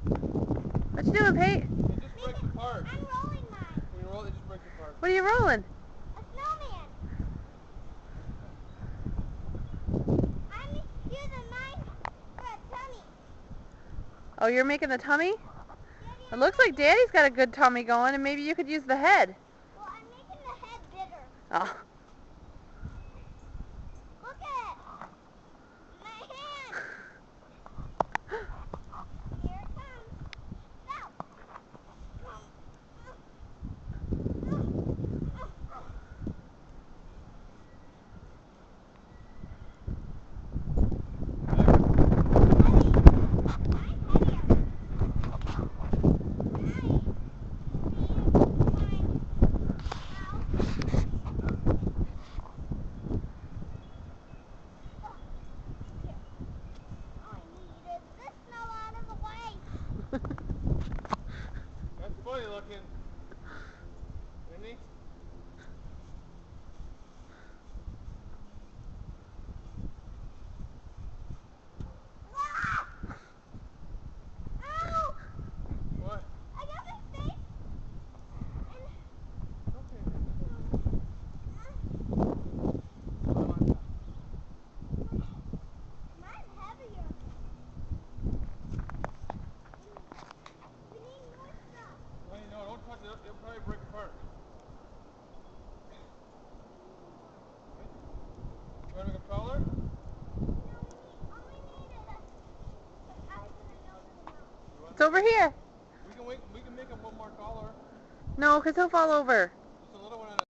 What you doing, Pate? It just breaks apart. I'm rolling mine. When you roll it, just breaks apart. What are you rolling? A snowman. I'm using mine for a tummy. Oh, you're making the tummy? Daddy, It looks like Daddy's got a good tummy going, and maybe you could use the head. Well, I'm making the head bigger. Oh. Look at it. My hand. Here it comes. Go. That's funny looking. Isn't he? What? I got my face Okay. mine's heavier. We need more stuff. Wait, no, don't touch it. It'll probably break apart. You want to make a collar? No, all we need is the eyes and the nose and the mouth. It's over here. We can make him one more collar. No, because he'll fall over.